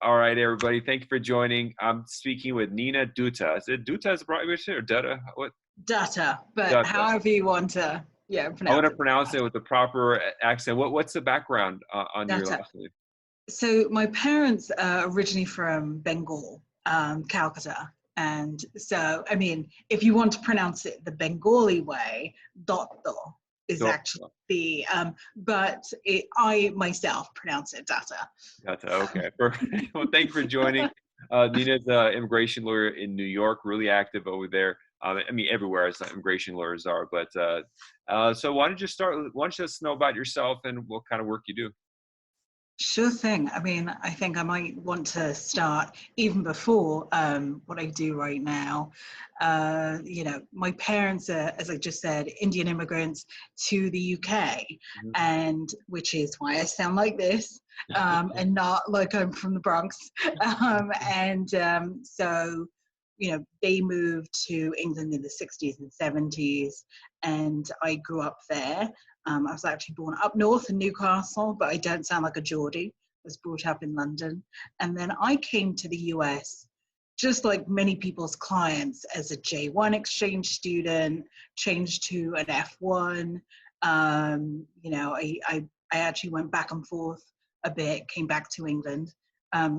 All right, everybody. Thank you for joining. I'm speaking with Neena Dutta. Is it Dutta as a broad or Dutta? What? Dutta, but Dutta. however you want to, I want pronounce to it. pronounce it with the proper accent. What's the background on your Dutta. last name? So my parents are originally from Bengal, Calcutta. And so, I mean, if you want to pronounce it the Bengali way, Dotto is actually the, I myself pronounce it Dutta. Dutta, okay. Perfect. Well, thank you for joining. Neena's an immigration lawyer in New York, really active over there. I mean, everywhere as immigration lawyers are. But so why don't you start? Why don't you let us know about yourself and what kind of work you do? Sure thing. I mean, I think I might want to start even before what I do right now. My parents are, as I just said, Indian immigrants to the UK, and which is why I sound like this, and not like I'm from the Bronx. So, they moved to England in the 60s and 70s, and I grew up there. I was actually born up north in Newcastle, but I don't sound like a Geordie. I was brought up in London. And then I came to the US, just like many people's clients, as a J1 exchange student, changed to an F1. I actually went back and forth a bit, came back to England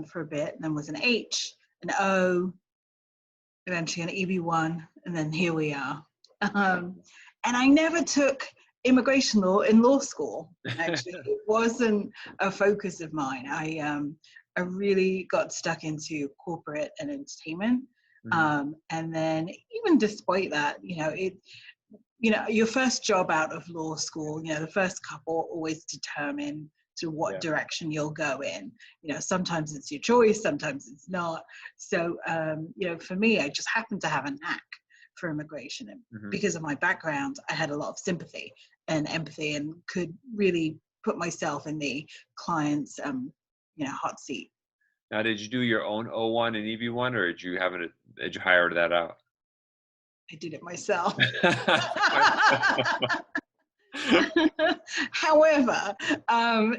for a bit, and then was an H, an O, eventually an EB1, and then here we are. And I never took immigration law in law school. Actually, it wasn't a focus of mine. I really got stuck into corporate and entertainment, and then even despite that, your first job out of law school, the first couple always determine to what direction you'll go in. Sometimes it's your choice, sometimes it's not. So, for me, I just happened to have a knack for immigration, and because of my background, I had a lot of sympathy and empathy, and could really put myself in the client's, hot seat. Now, did you do your own O1 and EB1, or did you hire that out? I did it myself. However,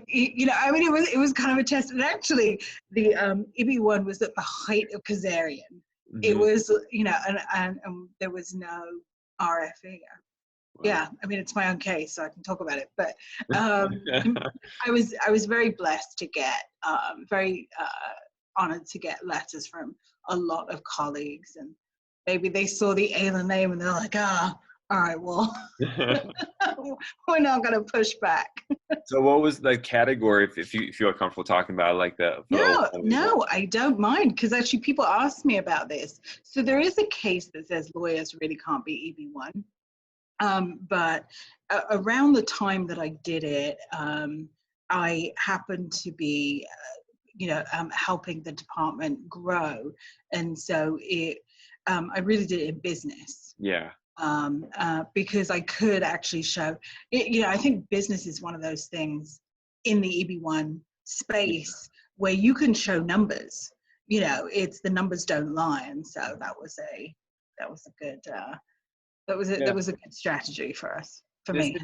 it was kind of a test, and actually, the EB1 was at the height of Kazarian. It was, and there was no RFE. Wow. Yeah, I mean, it's my own case, so I can talk about it. But I was very blessed to get, very honored to get letters from a lot of colleagues, and maybe they saw the alien name and they're like, all right, well, we're not going to push back. So what was the category, if you feel comfortable talking about, like the... No, I don't mind, because actually people ask me about this. So there is a case that says lawyers really can't be EB1. But around the time that I did it, I happened to be, helping the department grow. And so I really did it in business. Yeah. Because I could actually show, I think business is one of those things in the EB1 space where you can show numbers. It's the numbers don't lie, and so that was a good strategy for us. Me.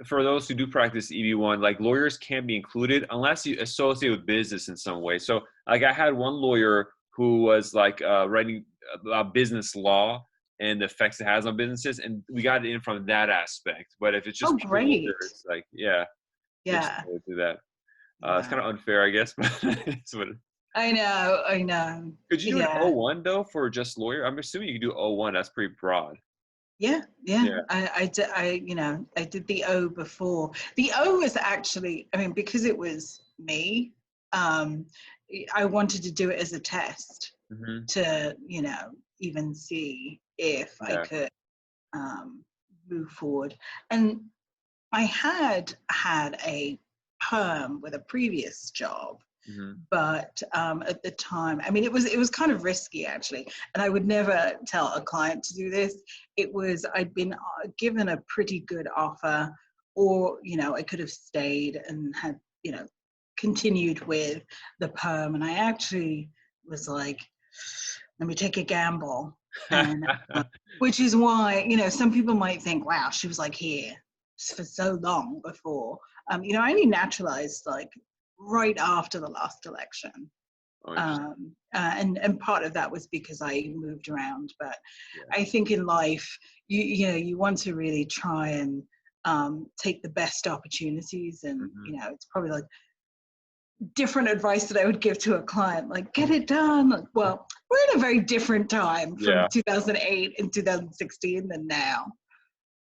For those who do practice EB1, like lawyers can be included unless you associate with business in some way. So, like, I had one lawyer who was like writing about business law and the effects it has on businesses, and we got it in from that aspect. But if it's just great, it's like do that. It's kind of unfair, I guess, but it's what I know. Could you do an O1 though for just lawyer? I'm assuming you could do O1. That's pretty broad. Yeah. I did the O before. The O was actually, because it was me, I wanted to do it as a test to, even see if I could move forward. And I had a perm with a previous job. But at the time, it was kind of risky, actually, and I would never tell a client to do this. I'd been given a pretty good offer, or I could have stayed and had continued with the perm, and I actually was like, let me take a gamble, and which is why some people might think, wow, she was like here for so long before. I only naturalized like right after the last election. Oh, interesting. And part of that was because I moved around. But Yeah. I think in life, you want to really try and take the best opportunities. And, it's probably like different advice that I would give to a client, like get it done. Like, well, we're in a very different time from 2008 and 2016 than now.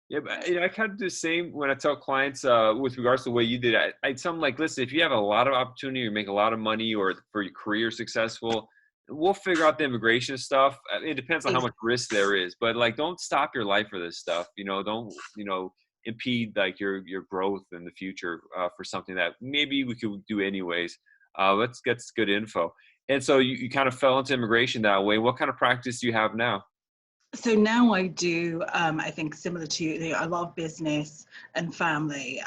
Yeah, but I kind of do the same when I tell clients with regards to the way you did. I tell them like, listen, if you have a lot of opportunity, you make a lot of money, or for your career successful, we'll figure out the immigration stuff. It depends on how much risk there is, but like, don't stop your life for this stuff. Don't impede like your growth in the future for something that maybe we could do anyways. Let's get good info. And so you kind of fell into immigration that way. What kind of practice do you have now? So now I do, I think similar to you, I love business and family.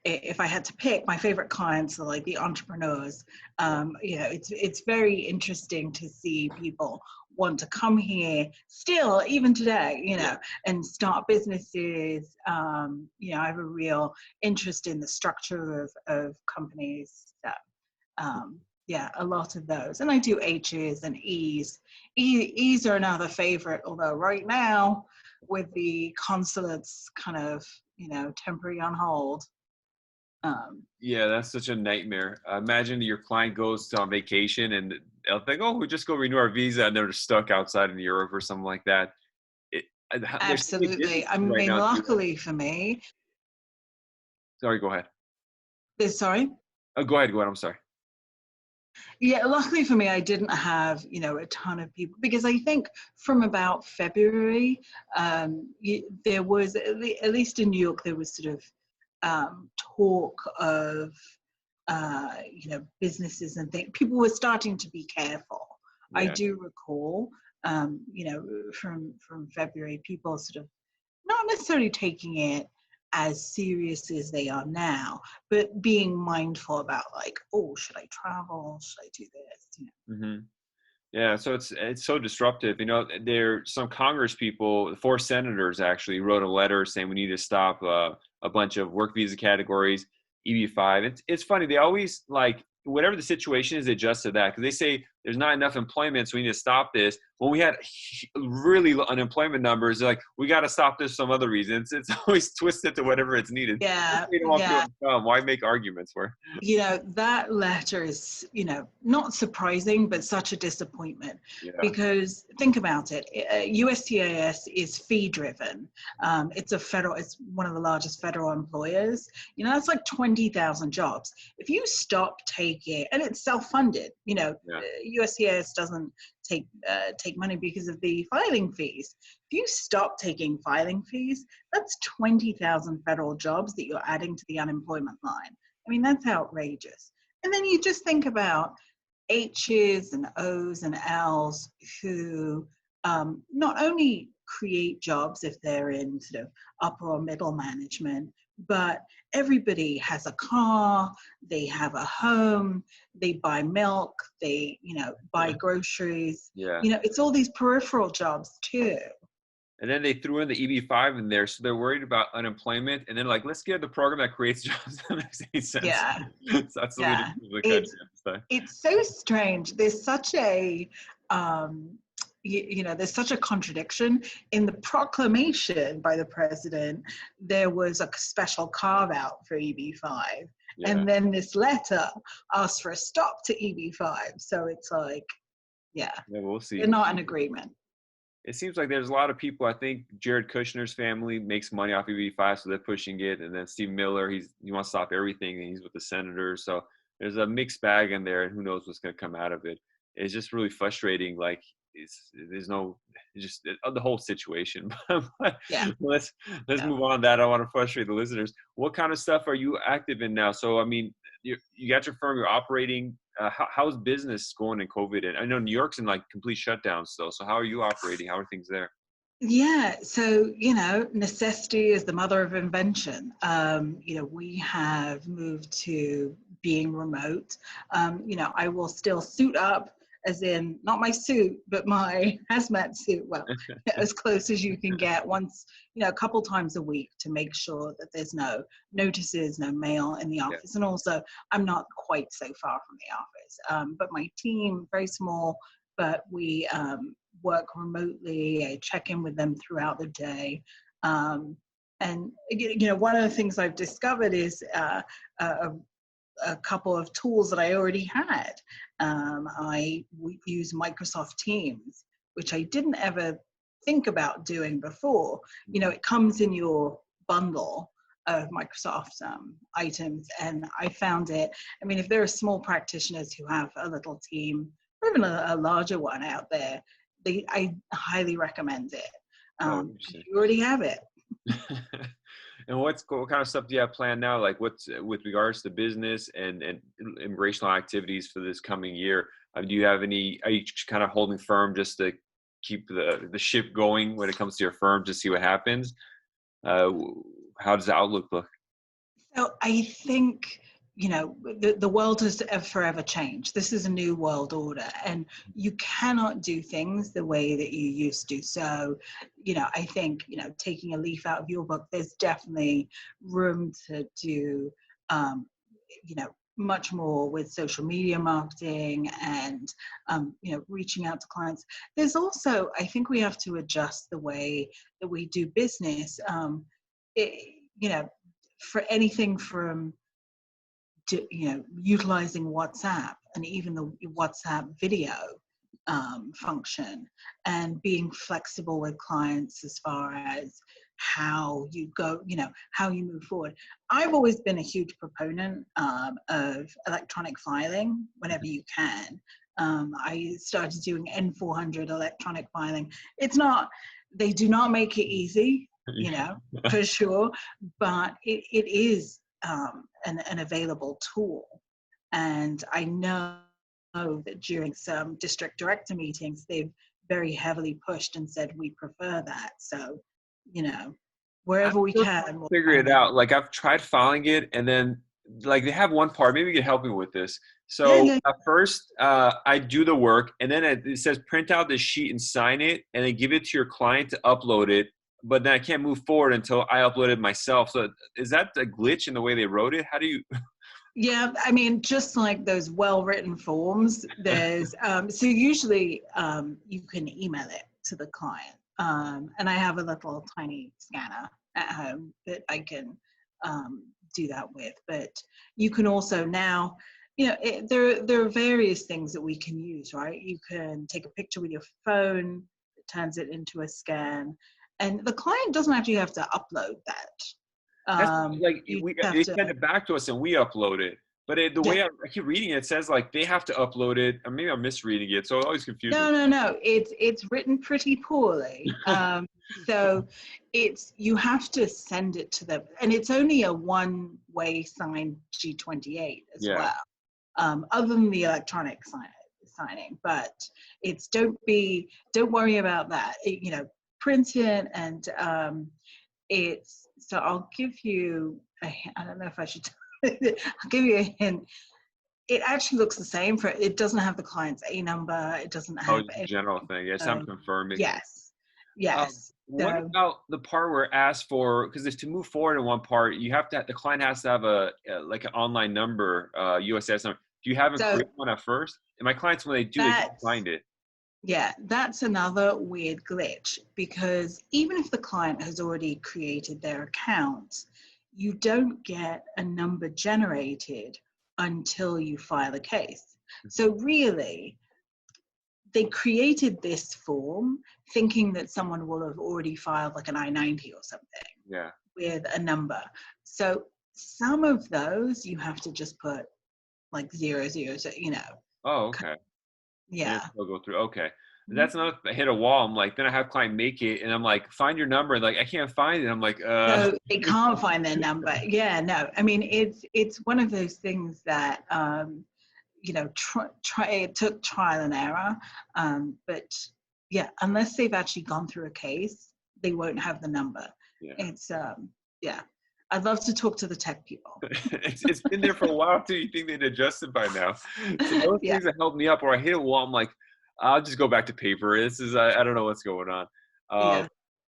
If I had to pick, my favorite clients are like the entrepreneurs. It's very interesting to see people want to come here still, even today, and start businesses. I have a real interest in the structure of companies that, a lot of those. And I do H's and E's. E's are another favorite, although right now with the consulates kind of, temporary on hold. Yeah, that's such a nightmare. Imagine your client goes on vacation and they'll think, oh, we'll just go renew our visa, and they're stuck outside in Europe or something like that. There's so many Absolutely. I businesses right mean, now. luckily for me, Sorry, go ahead. sorry? Oh, go ahead. I'm sorry. Yeah, luckily for me, I didn't have, a ton of people, because I think from about February, there was, at least in New York, there was sort of talk of, businesses and things. People were starting to be careful. Yeah. I do recall, from February, people sort of not necessarily taking it as serious as they are now, but being mindful about like, oh, should I travel? Should I do this? Mm-hmm. Yeah, so it's so disruptive. There some Congress people, 4 senators actually wrote a letter saying we need to stop a bunch of work visa categories, EB-5. It's funny, they always like whatever the situation is, they adjust to that because they say there's not enough employment, so we need to stop this. When we had really unemployment numbers, they're like we got to stop this for some other reasons. It's always twisted to whatever it's needed. Yeah, They don't want people to come. Why make arguments for? That letter is, not surprising, but such a disappointment. Yeah. Because think about it, USCIS is fee driven. It's one of the largest federal employers. That's like 20,000 jobs. If you stop taking, and it's self-funded, USCIS doesn't take money because of the filing fees. If you stop taking filing fees, that's 20,000 federal jobs that you're adding to the unemployment line. I mean, that's outrageous. And then you just think about H's and O's and L's who not only create jobs if they're in sort of upper or middle management, but everybody has a car, they have a home, they buy milk, they, buy groceries. Yeah. It's all these peripheral jobs too. And then they threw in the EB-5 in there, so they're worried about unemployment. And then like, let's get the program that creates jobs. That makes any sense. Yeah, So that's the way to do the country. It's so strange. There's such a there's such a contradiction in the proclamation by the president. There was a special carve out for EB-5, and then this letter asked for a stop to EB-5. So it's like, we'll see. They're not in agreement. It seems like there's a lot of people. I think Jared Kushner's family makes money off EB-5, so they're pushing it. And then Steve Miller, he wants to stop everything, and he's with the senators. So there's a mixed bag in there, and who knows what's going to come out of it. It's just really frustrating. Like the whole situation. Let's move on. That I want to frustrate the listeners. What kind of stuff are you active in now? So I mean, you got your firm, you're operating. How's business going in COVID? And I know New York's in like complete shutdown still. So how are you operating? How are things there? Yeah, so necessity is the mother of invention. We have moved to being remote. I will still suit up as in not my suit, but my hazmat suit. Well, as close as you can get once, a couple times a week to make sure that there's no notices, no mail in the office. And also, I'm not quite so far from the office, but my team, very small, but we work remotely. I check in with them throughout the day. And one of the things I've discovered is a couple of tools that I already had. I use Microsoft Teams, which I didn't ever think about doing before. It comes in your bundle of Microsoft items, and I found it. I mean, if there are small practitioners who have a little team, or even a larger one out there, I highly recommend it. You already have it. And what kind of stuff do you have planned now? Like what's with regards to business and immigrational activities for this coming year? Are you kind of holding firm just to keep the ship going when it comes to your firm to see what happens? How does the outlook look? So I think, the world has forever changed. This is a new world order, and you cannot do things the way that you used to. So, I think, taking a leaf out of your book, there's definitely room to do, much more with social media marketing and, reaching out to clients. There's also, I think we have to adjust the way that we do business. For anything from utilizing WhatsApp and even the WhatsApp video function, and being flexible with clients as far as how you go, how you move forward. I've always been a huge proponent of electronic filing whenever you can. I started doing N400 electronic filing. They do not make it easy, for sure, but it is an available tool. And I know that during some district director meetings, they've very heavily pushed and said, we prefer that. So, wherever we can. We'll figure it out. Like I've tried filing it, and then like they have one part, maybe you can help me with this. So at first I do the work, and then it says print out the sheet and sign it, and then give it to your client to upload it. But then I can't move forward until I upload it myself. So is that a glitch in the way they wrote it? How do you? Yeah, I mean, just like those well-written forms, there's, so usually you can email it to the client. And I have a little tiny scanner at home that I can do that with. But you can also now, there are various things that we can use, right? You can take a picture with your phone, it turns it into a scan, and the client doesn't actually have to upload that. They send it back to us and we upload it. But the way I keep reading it, it says like they have to upload it. Or maybe I'm misreading it, so it always confuses me. No. It's written pretty poorly. So you have to send it to them, and it's only a one-way signed G28 as well. Other than the electronic signing, but it's don't worry about that. Print it, and it's. So I'll give you I don't know if I should. I'll give you a hint. It actually looks the same. It doesn't have the client's A number. It doesn't have. It's a general thing. Yes, I'm confirming. Yes. What about the part where it asks for? Because if to move forward in one part, the client has to have like an online number, USS number. Do you have them create one at first? And my clients, when they do, they can't find it. Yeah, that's another weird glitch, because even if the client has already created their account, you don't get a number generated until you file a case. So really, they created this form thinking that someone will have already filed like an I-90 or something with a number. So some of those you have to just put like 0, Oh, okay. Yeah. They'll go through. Okay. That's another. I hit a wall. I'm like, then I have client make it, and I'm like, find your number. And like, I can't find it. I'm like, No, they can't find their number. Yeah, no. I mean, it's one of those things that it took trial and error. But yeah, unless they've actually gone through a case, they won't have the number. Yeah. It's I'd love to talk to the tech people. It's been there for a while too. You think they'd adjusted by now. So those Yeah, things that helped me up, or I hit a wall, I'm like, I'll just go back to paper. This is I don't know what's going on. Uh,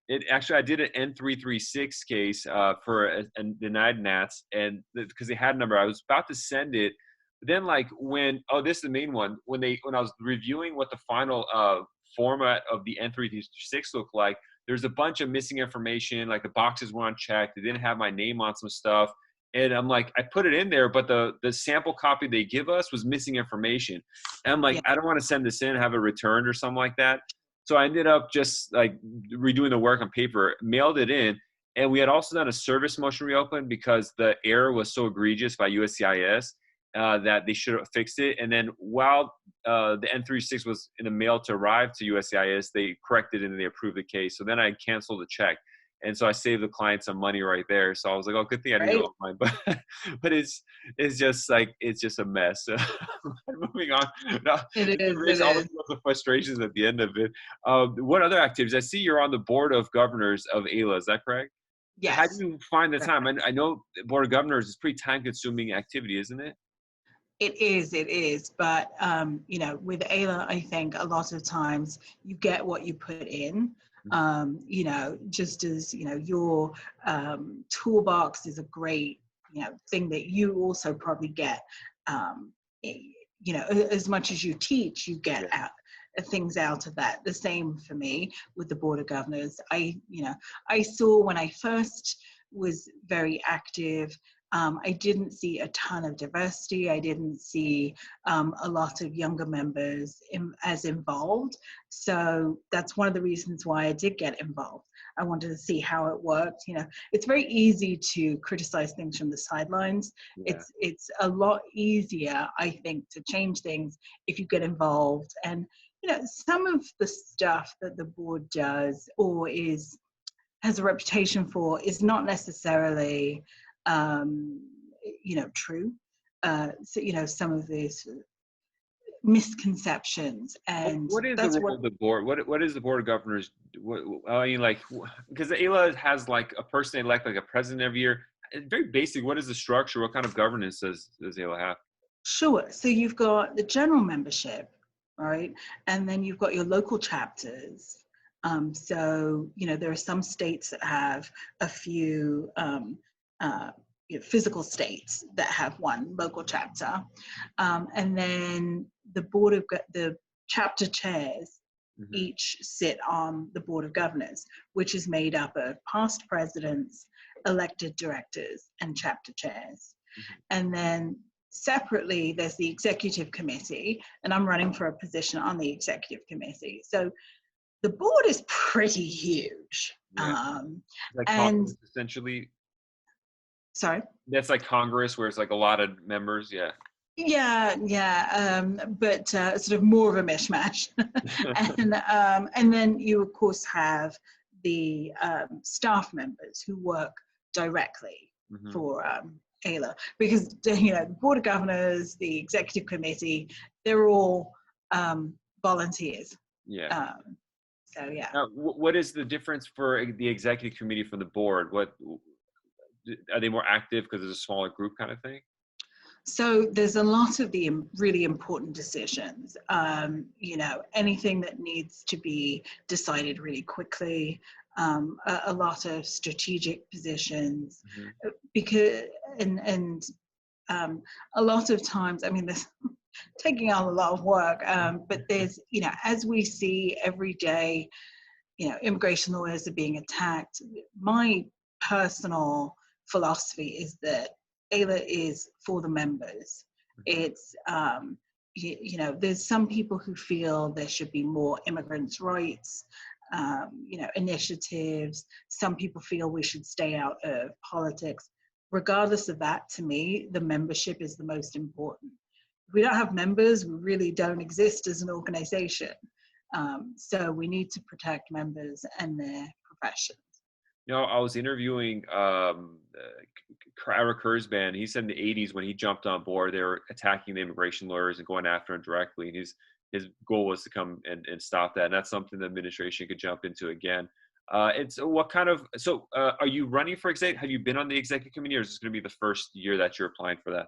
yeah, it actually I did an N336 case for a denied Nats, and because they had a number, I was about to send it. But then like this is the main one, when I was reviewing what the final format of the N336 looked like, there's a bunch of missing information, like the boxes were unchecked. They didn't have my name on some stuff. And I'm like, I put it in there, but the sample copy they give us was missing information. And I'm like, yeah, I don't want to send this in, have it returned or something like that. So I ended up just like redoing the work on paper, mailed it in. And we had also done a service motion reopen because the error was so egregious by USCIS that they should have fixed it. And then while the N36 was in the mail to arrive to USCIS, they corrected it and they approved the case. So then I canceled the check. And so I saved the client some money right there. So I was like, oh, good thing I didn't do right. it online. But it's just like it's just a mess. So moving on. No, It is. erase It all is. the frustrations at the end of it. What other activities? I see you're on the board of governors of AILA. Is that correct? How do Yes. you find the time? I know the board of governors is pretty time consuming activity, isn't it? It is. But, with Ayla, I think a lot of times you get what you put in. Just as, your toolbox is a great, thing that you also probably get, eh, as much as you teach, you get Yeah. out things out of that. The same for me with the Board of Governors. I saw when I first was very active, I didn't see a ton of diversity. I didn't see a lot of younger members as involved. So that's one of the reasons why I did get involved. I wanted to see how it worked. It's very easy to criticize things from the sidelines. Yeah. It's a lot easier, I think, to change things if you get involved. And some of the stuff that the board does or has a reputation for is not necessarily um, true. Some of these misconceptions, and What is the that's role what. of the board? What is the board of governors? I mean, like, because the AILA has like a person they elect like a president every year. It's very basic. What is the structure? What kind of governance does AILA have? Sure. So you've got the general membership, right? And then you've got your local chapters. There are some states that have a few uh, physical states that have one local chapter. And then the chapter chairs Hmm. each sit on the Board of Governors, which is made up of past presidents, elected directors, and chapter chairs. Hmm. And then separately, there's the executive committee, and I'm running for a position on the executive committee. So the board is pretty huge. Yeah, like And Congress essentially. sorry. That's like Congress, where it's like a lot of members. Yeah. Yeah, but sort of more of a mishmash. And then you, of course, have the staff members who work directly Hmm. for AILA, because the Board of Governors, the Executive Committee, they're all volunteers. Yeah. Um, so yeah. Now, what is the difference for the executive committee from the board? What are they more active because it's a smaller group kind of thing? So there's a lot of the really important decisions, anything that needs to be decided really quickly, a lot of strategic positions, Hmm. because, and a lot of times, I mean, this taking on a lot of work, but there's, as we see every day, immigration lawyers are being attacked. My personal philosophy is that AILA is for the members. It's, there's some people who feel there should be more immigrants' rights, initiatives. Some people feel we should stay out of politics. Regardless of that, to me, the membership is the most important. If we don't have members, we really don't exist as an organization. So we need to protect members and their profession. I was interviewing Ira Kurzban. He said in the '80s when he jumped on board, they were attacking the immigration lawyers and going after him directly. And his goal was to come and stop that. And that's something the administration could jump into again. It's what kind of, so are you running for exec? Have you been on the executive committee, or is this going to be the first year that you're applying for that?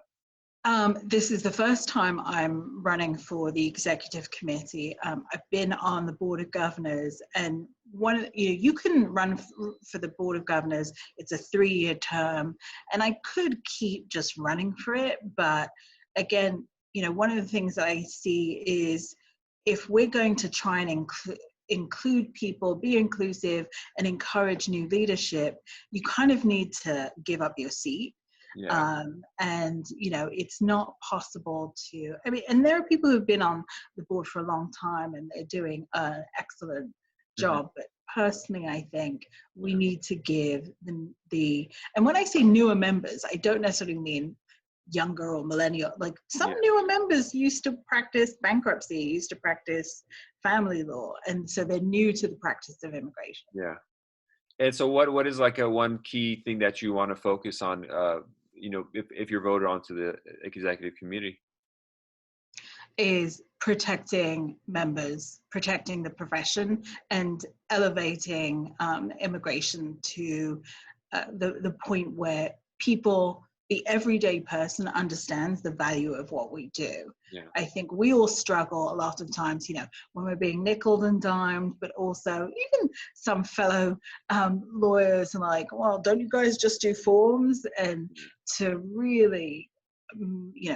This is the first time I'm running for the executive committee. I've been on the board of governors, and you can run for the board of governors. It's a 3-year term, and I could keep just running for it. But again, one of the things that I see is if we're going to try and include people, be inclusive, and encourage new leadership, you kind of need to give up your seat. Yeah. And it's not possible to, and there are people who've been on the board for a long time and they're doing an excellent job, but personally I think we need to give and when I say newer members, I don't necessarily mean younger or millennial. Like some newer members used to practice bankruptcy, used to practice family law, and so they're new to the practice of immigration. Yeah. And so what is like a one key thing that you want to focus on, if you're voted onto the executive committee? Is protecting members, protecting the profession, and elevating immigration to the point where the everyday person understands the value of what we do. Yeah. I think we all struggle a lot of times, when we're being nickeled and dimed, but also even some fellow lawyers are like, well, don't you guys just do forms? And to really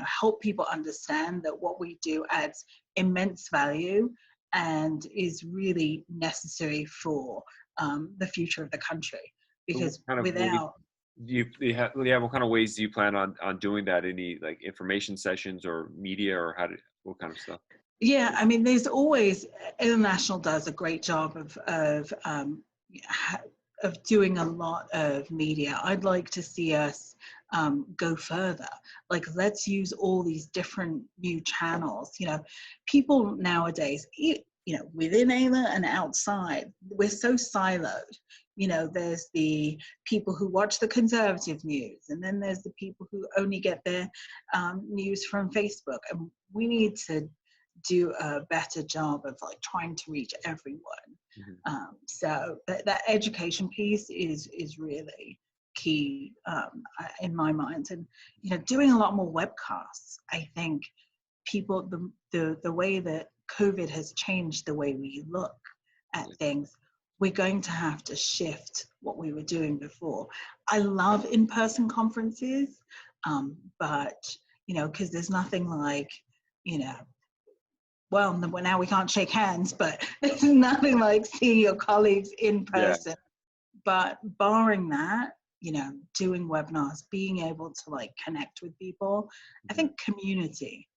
help people understand that what we do adds immense value and is really necessary for the future of the country. Because without what kind of ways do you plan on doing that? Any like information sessions or media, or what kind of stuff? Yeah, I mean, there's always, International does a great job of doing a lot of media. I'd like to see us go further. Like, let's use all these different new channels. People nowadays, within AILA and outside, we're so siloed. There's the people who watch the conservative news, and then there's the people who only get their news from Facebook. And we need to do a better job of like trying to reach everyone. So that education piece is really key in my mind. And doing a lot more webcasts. I think people, the way that COVID has changed the way we look at things, we're going to have to shift what we were doing before. I love in-person conferences, but because there's nothing like, well, now we can't shake hands, but there's nothing like seeing your colleagues in person. Yeah. But barring that, doing webinars, being able to like connect with people, I think community,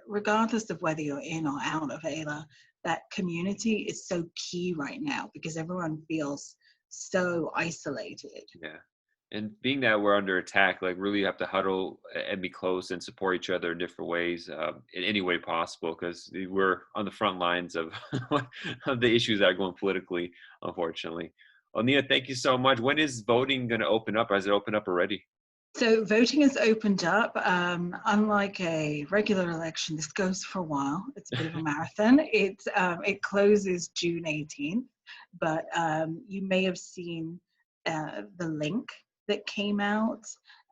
regardless of whether you're in or out of AILA, that community is so key right now because everyone feels so isolated. Yeah. And being that we're under attack, like really have to huddle and be close and support each other in different ways, in any way possible, because we're on the front lines of, of the issues that are going politically, unfortunately. Well, Neena, thank you so much. When is voting going to open up? Has it opened up already? So voting has opened up. Unlike a regular election, this goes for a while. It's a bit of a marathon. It closes June 18th, but you may have seen the link that came out,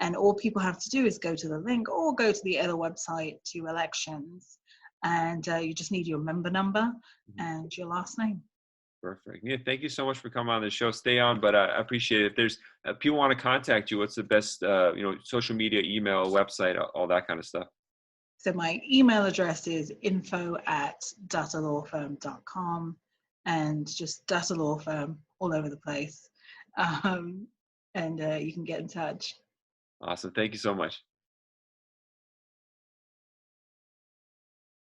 and all people have to do is go to the link or go to the AILA website to elections, and you just need your member number and your last name. Perfect. Yeah, thank you so much for coming on the show. Stay on, but I appreciate it. If there's people want to contact you, what's the best, social media, email, website, all that kind of stuff? So my email address is info@duttalawfirm.com, and just Dutta Law Firm all over the place. And you can get in touch. Awesome. Thank you so much.